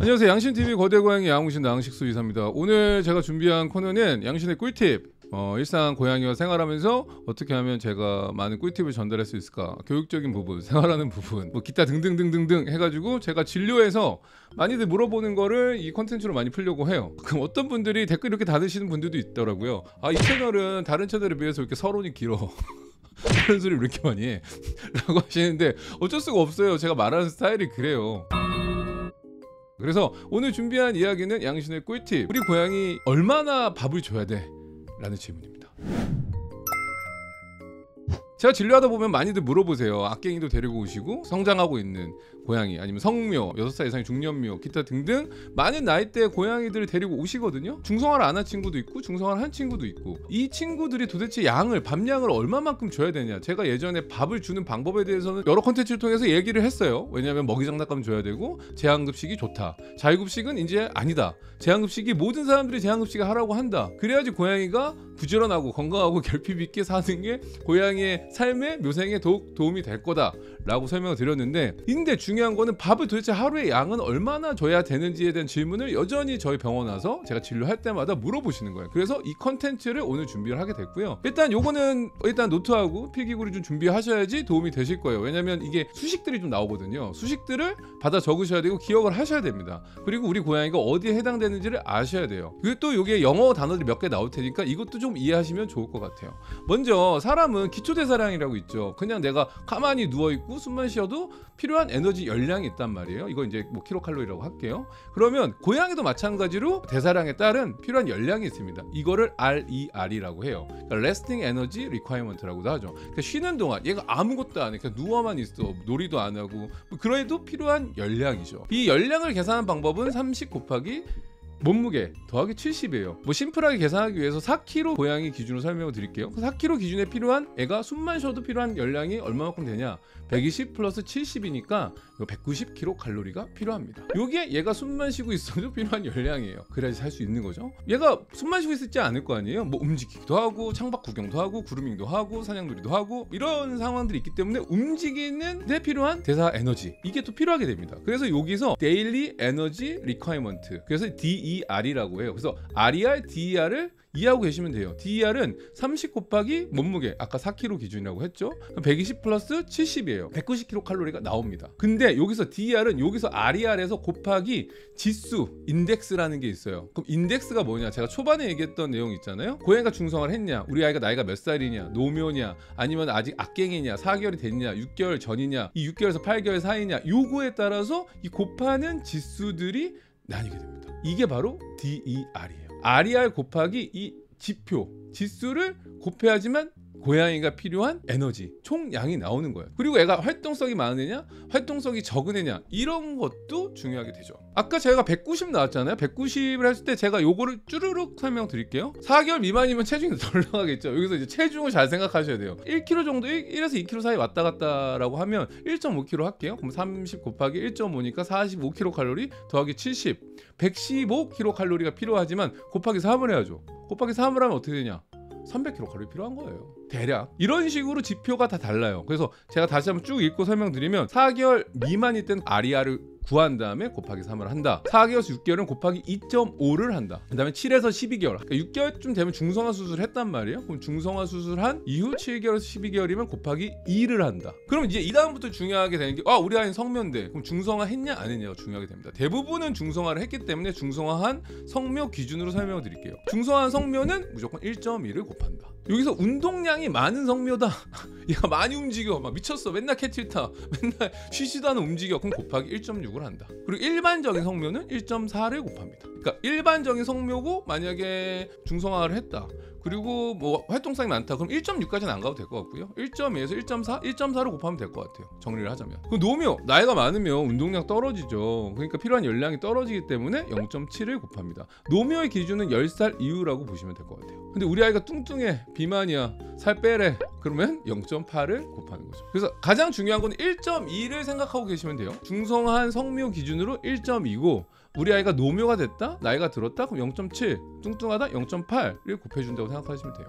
안녕하세요. 양신TV 거대고양이 양웅신 나흥식수 이사입니다. 오늘 제가 준비한 코너는 양신의 꿀팁, 일상 고양이와 생활하면서 어떻게 하면 제가 많은 꿀팁을 전달할 수 있을까, 교육적인 부분, 생활하는 부분, 뭐 기타 등등등등등 해가지고 제가 진료해서 많이들 물어보는 거를 이 컨텐츠로 많이 풀려고 해요. 그럼 어떤 분들이 댓글 이렇게 달으시는 분들도 있더라고요. 아, 이 채널은 다른 채널에 비해서 이렇게 서론이 길어. 그런 소리 왜 이렇게 많이 해? 라고 하시는데 어쩔 수가 없어요. 제가 말하는 스타일이 그래요. 그래서 오늘 준비한 이야기는 양신의 꿀팁. 우리 고양이 얼마나 밥을 줘야 돼? 라는 질문입니다. 제가 진료하다 보면 많이들 물어보세요. 악갱이도 데리고 오시고 성장하고 있는 고양이, 아니면 성묘, 6살 이상의 중년묘, 기타 등등 많은 나이대의 고양이들을 데리고 오시거든요. 중성화를 안 한 친구도 있고 중성화를 한 친구도 있고, 이 친구들이 도대체 밥량을 얼마만큼 줘야 되냐. 제가 예전에 밥을 주는 방법에 대해서는 여러 컨텐츠를 통해서 얘기를 했어요. 왜냐하면 먹이 장난감 줘야 되고, 제한급식이 좋다, 자율급식은 이제 아니다, 제한급식이 모든 사람들이 제한급식을 하라고 한다, 그래야지 고양이가 부지런하고 건강하고 결핍 있게 사는 게 고양이의 삶의 묘생에 더욱 도움이 될 거다 라고 설명을 드렸는데, 근데 중요한 거는 밥을 도대체 하루에 양은 얼마나 줘야 되는지에 대한 질문을 여전히 저희 병원 와서 제가 진료할 때마다 물어보시는 거예요. 그래서 이 컨텐츠를 오늘 준비를 하게 됐고요. 일단 요거는 노트하고 필기구를 좀 준비하셔야지 도움이 되실 거예요. 왜냐면 이게 수식들이 좀 나오거든요. 수식들을 받아 적으셔야 되고 기억을 하셔야 됩니다. 그리고 우리 고양이가 어디에 해당되는지를 아셔야 돼요. 그리고 또 요게 영어 단어들이 몇 개 나올 테니까 이것도 좀 이해하시면 좋을 것 같아요. 먼저 사람은 기초대사량이라고 있죠. 그냥 내가 가만히 누워있고 숨만 쉬어도 필요한 에너지 열량이 있단 말이에요. 이거 이제 뭐 킬로칼로리라고 할게요. 그러면 고양이도 마찬가지로 대사량에 따른 필요한 열량이 있습니다. 이거를 RER이라고 해요. 그러니까 Resting Energy Requirement라고도 하죠. 그러니까 쉬는 동안 얘가 아무것도 안 해, 그냥 누워만 있어, 놀이도 안 하고, 그래도 필요한 열량이죠. 이 열량을 계산하는 방법은 30 곱하기 몸무게 더하기 70이에요. 뭐 심플하게 계산하기 위해서 4kg 고양이 기준으로 설명을 드릴게요. 4kg 기준에 필요한, 애가 숨만 쉬어도 필요한 열량이 얼마만큼 되냐, 120 플러스 70이니까 190kcal가 필요합니다. 요게 얘가 숨만 쉬고 있어도 필요한 열량이에요. 그래야지 살 수 있는 거죠. 얘가 숨만 쉬고 있지 않을 거 아니에요. 뭐 움직이기도 하고 창밖 구경도 하고 그루밍도 하고 사냥놀이도 하고 이런 상황들이 있기 때문에 움직이는 데 필요한 대사 에너지, 이게 또 필요하게 됩니다. 그래서 여기서 Daily Energy Requirement, 그래서 DER이라고 해요. 그래서 RER, DER을 이해하고 계시면 돼요. DER은 30 곱하기 몸무게, 아까 4kg 기준이라고 했죠. 120 플러스 70이에요. 190kcal가 나옵니다. 근데 여기서 DER은 여기서 RER에서 곱하기 지수, 인덱스라는 게 있어요. 그럼 인덱스가 뭐냐? 제가 초반에 얘기했던 내용 있잖아요. 고양이가 중성화를 했냐, 우리 아이가 나이가 몇 살이냐, 노묘냐, 아니면 아직 악갱이냐, 4개월이 됐냐, 6개월 전이냐, 이 6개월에서 8개월 사이냐, 요거에 따라서 이 곱하는 지수들이 나뉘게 됩니다. 이게 바로 DER이에요. RER 곱하기 이 지표, 지수를 곱해야지만 고양이가 필요한 에너지 총량이 나오는 거예요. 그리고 애가 활동성이 많은 애냐, 활동성이 적은 애냐, 이런 것도 중요하게 되죠. 아까 제가 190 나왔잖아요. 190을 했을 때 제가 요거를 쭈르륵 설명드릴게요. 4개월 미만이면 체중이 덜 나가겠죠. 여기서 이제 체중을 잘 생각하셔야 돼요. 1kg 정도, 1에서 2kg 사이 왔다 갔다라고 하면 1.5kg 할게요. 그럼 30 곱하기 1.5니까 45kcal 더하기 70, 115kcal가 필요하지만 곱하기 3을 해야죠. 곱하기 3을 하면 어떻게 되냐, 300kcal 필요한 거예요. 대략 이런 식으로 지표가 다 달라요. 그래서 제가 다시 한번 쭉 읽고 설명드리면, 4개월 미만일 때는 RER을 구한 다음에 곱하기 3을 한다. 4개월에서 6개월은 곱하기 2.5를 한다. 그 다음에 7에서 12개월, 그러니까 6개월쯤 되면 중성화 수술을 했단 말이에요. 그럼 중성화 수술한 이후 7개월에서 12개월이면 곱하기 2를 한다. 그럼 이제 이 다음부터 중요하게 되는 게, 우리 아이는 성묘인데 그럼 중성화 했냐 안 했냐가 중요하게 됩니다. 대부분은 중성화를 했기 때문에 중성화한 성묘 기준으로 설명을 드릴게요. 중성화한 성묘는 무조건 1.2를 곱한다. 여기서 운동량이 많은 성묘다, 얘가 많이 움직여, 막 미쳤어, 맨날 캐틸타, 맨날 쉬지도 않아 움직여, 그럼 곱하기 1.6을 한다. 그리고 일반적인 성묘는 1.4를 곱합니다. 그러니까 일반적인 성묘고 만약에 중성화를 했다, 그리고 뭐 활동성이 많다, 그럼 1.6까지는 안 가도 될 것 같고요. 1.2에서 1.4, 1.4를 곱하면 될 것 같아요. 정리를 하자면. 그럼 노묘, 나이가 많으면 운동량 떨어지죠. 그러니까 필요한 열량이 떨어지기 때문에 0.7을 곱합니다. 노묘의 기준은 10살 이후라고 보시면 될 것 같아요. 근데 우리 아이가 뚱뚱해, 비만이야, 살 빼래, 그러면 0.8을 곱하는 거죠. 그래서 가장 중요한 건 1.2를 생각하고 계시면 돼요. 중성화한 성묘 기준으로 1.2고, 우리 아이가 노묘가 됐다, 나이가 들었다, 그럼 0.7, 뚱뚱하다 0.8을 곱해준다고 생각하시면 돼요.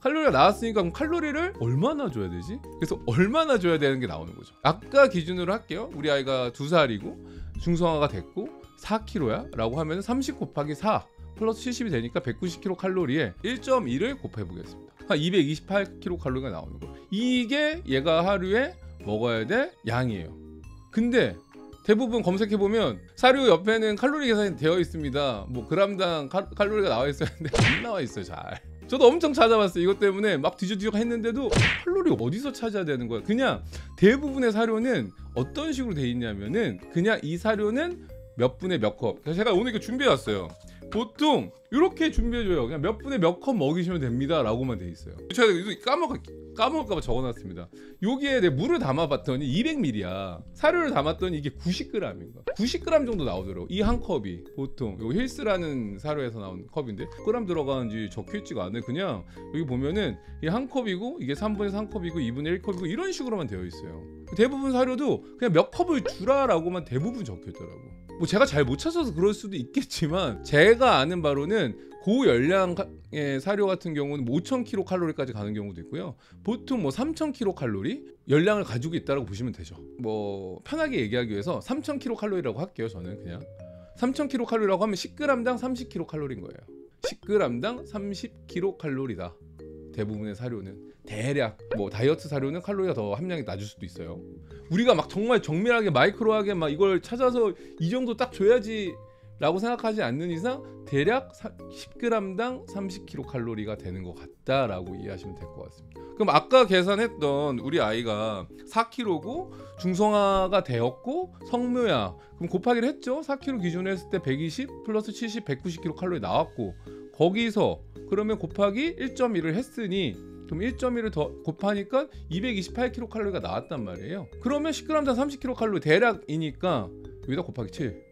칼로리가 나왔으니까 그럼 칼로리를 얼마나 줘야 되지? 그래서 얼마나 줘야 되는 게 나오는 거죠. 아까 기준으로 할게요. 우리 아이가 2살이고 중성화가 됐고 4kg야 라고 하면 30 곱하기 4 플러스 70이 되니까 190kcal에 1.2를 곱해 보겠습니다. 한 228kcal가 나오는 거예요. 이게 얘가 하루에 먹어야 될 양이에요. 근데 대부분 검색해보면 사료 옆에는 칼로리 계산이 되어 있습니다. 뭐 그람당 칼로리가 나와 있어야 하는데 안 나와 있어요. 잘. 저도 엄청 찾아봤어요. 이것 때문에 막 뒤적뒤적 했는데도 칼로리 어디서 찾아야 되는 거야. 그냥 대부분의 사료는 어떤 식으로 돼 있냐면은 그냥 이 사료는 몇 분에 몇 컵. 제가 오늘 이거 준비해 왔어요. 보통 이렇게 준비해줘요. 그냥 몇 분에 몇 컵 먹이시면 됩니다 라고만 돼 있어요. 제가 까먹을까봐 적어놨습니다. 여기에 내 물을 담아봤더니 200ml야. 사료를 담았더니 이게 90g인 거야. 90g 정도 나오더라고. 이 한 컵이 보통 요 힐스라는 사료에서 나온 컵인데 그램 들어가는지 적혀있지가 않아요. 그냥 여기 보면은 이 한 컵이고 이게 3분의 3컵이고 2분의 1컵이고 이런 식으로만 되어 있어요. 대부분 사료도 그냥 몇 컵을 주라라고만 대부분 적혀있더라고. 뭐 제가 잘 못 찾아서 그럴 수도 있겠지만 제가 아는 바로는 고열량의 사료 같은 경우는 5,000kcal까지 가는 경우도 있고요. 보통 뭐 3,000kcal 열량을 가지고 있다고 보시면 되죠. 뭐 편하게 얘기하기 위해서 3,000kcal라고 할게요. 저는 그냥 3,000kcal라고 하면 10g당 30kcal인 거예요. 10g당 30kcal이다. 대부분의 사료는 대략 뭐 다이어트 사료는 칼로리가 더 함량이 낮을 수도 있어요. 우리가 막 정말 정밀하게 마이크로하게 막 이걸 찾아서 이 정도 딱 줘야지 라고 생각하지 않는 이상 대략 10g당 30kcal가 되는 것 같다라고 이해하시면 될 것 같습니다. 그럼 아까 계산했던 우리 아이가 4kg고 중성화가 되었고 성묘야 그럼 곱하기를 했죠. 4kg 기준으로 했을 때 120 플러스 70 190kcal 나왔고 거기서 그러면 곱하기 1.1을 했으니 그럼 1.1을 더 곱하니까 228kcal가 나왔단 말이에요. 그러면 10g당 30kcal 대략이니까 여기다 곱하기 7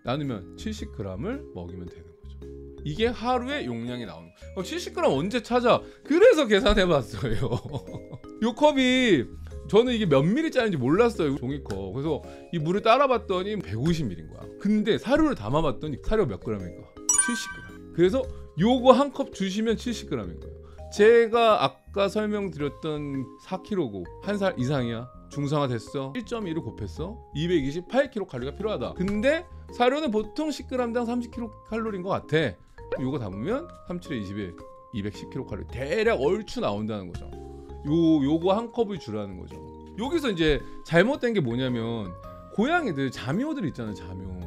나누면 70g을 먹이면 되는 거죠. 이게 하루의 용량이 나오는 거예요. 70g 언제 찾아? 그래서 계산해봤어요. 요 컵이 저는 이게 몇 ml짜리인지 몰랐어요. 종이컵. 그래서 이 물을 따라봤더니 150ml인 거야. 근데 사료를 담아봤더니 사료 몇 g인가? 70g. 그래서 요거 한 컵 주시면 70g인 거예요. 제가 아까 설명드렸던 4kg고 1살 이상이야. 중성화 됐어. 1.2를 곱했어. 228kcal가 필요하다. 근데 사료는 보통 10g당 30kcal인 것 같아. 요거 담으면 37에 21, 210kcal 대략 얼추 나온다는 거죠. 요거 한 컵을 주라는 거죠. 여기서 이제 잘못된 게 뭐냐면 고양이들 자묘들 있잖아요.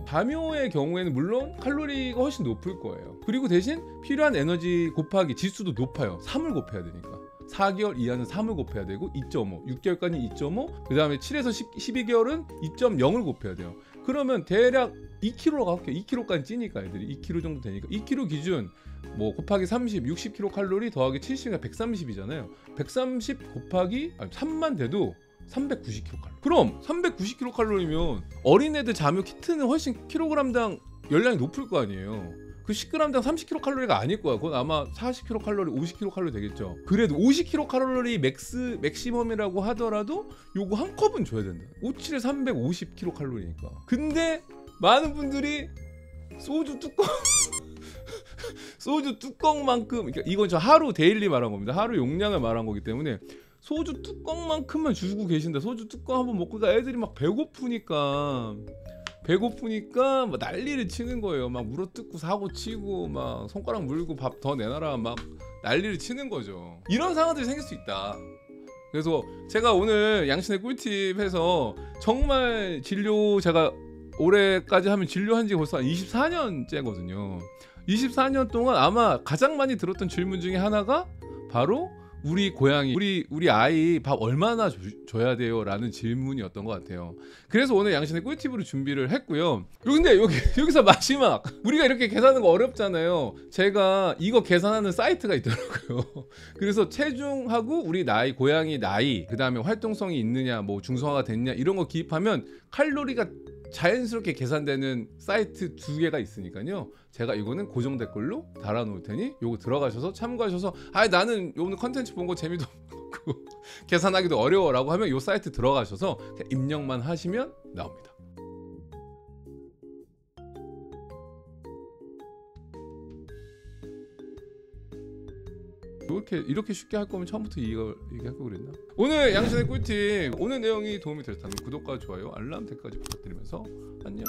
자묘의 경우에는 물론 칼로리가 훨씬 높을 거예요. 그리고 대신 필요한 에너지 곱하기 지수도 높아요. 3을 곱해야 되니까 4개월 이하는 3을 곱해야 되고 2.5 6개월까지 2.5 그 다음에 7에서 12개월은 2.0을 곱해야 돼요. 그러면 대략 2kg가 할게요. 2kg까지 찌니까 애들이 2kg 정도 되니까 2kg 기준 뭐 곱하기 30 60kcal 더하기 70이 130이잖아요 130 곱하기 3만 돼도 390kcal. 그럼 390kcal이면 어린애들 자묘 키트는 훨씬 킬로그램당 열량이 높을 거 아니에요. 그 10g당 30kcal가 아닐 거야. 그건 아마 40kcal, 50kcal 되겠죠. 그래도 50kcal 맥시멈이라고 하더라도 요거 한 컵은 줘야 된다. 57에 350kcal니까. 근데 많은 분들이 소주 뚜껑 소주 뚜껑만큼, 그러니까 이건 저 하루 데일리 말한 겁니다. 하루 용량을 말한 거기 때문에 소주 뚜껑만큼만 주고 계신다. 소주 뚜껑 한번 먹고 애들이 막 배고프니까 막 난리를 치는 거예요. 막 물어뜯고 사고 치고 막 손가락 물고 밥 더 내놔라 막 난리를 치는 거죠. 이런 상황들이 생길 수 있다. 그래서 제가 오늘 양신의 꿀팁 해서 정말 진료 제가 올해까지 하면 진료한 지 벌써 24년째거든요. 24년 동안 아마 가장 많이 들었던 질문 중에 하나가 바로 우리 고양이, 우리 아이 밥 얼마나 줘야 돼요? 라는 질문이었던 것 같아요. 그래서 오늘 양신의 꿀팁으로 준비를 했고요. 근데 여기서 마지막, 우리가 이렇게 계산하는 거 어렵잖아요. 제가 이거 계산하는 사이트가 있더라고요. 그래서 체중하고 우리 나이, 고양이 나이, 그 다음에 활동성이 있느냐, 뭐 중성화가 됐냐 이런 거 기입하면 칼로리가 자연스럽게 계산되는 사이트 2개가 있으니까요. 제가 이거는 고정 댓글로 달아놓을 테니 요거 들어가셔서 참고하셔서 나는 오늘 컨텐츠 본 거 재미도 없고 계산하기도 어려워라고 하면 요 사이트 들어가셔서 그냥 입력만 하시면 나옵니다. 이렇게 쉽게 할 거면 처음부터 이거 얘기할 거 그랬나? 오늘 양신의 꿀팁 오늘 내용이 도움이 되셨다면 구독과 좋아요 알람 댓글까지 부탁드리면서 안녕.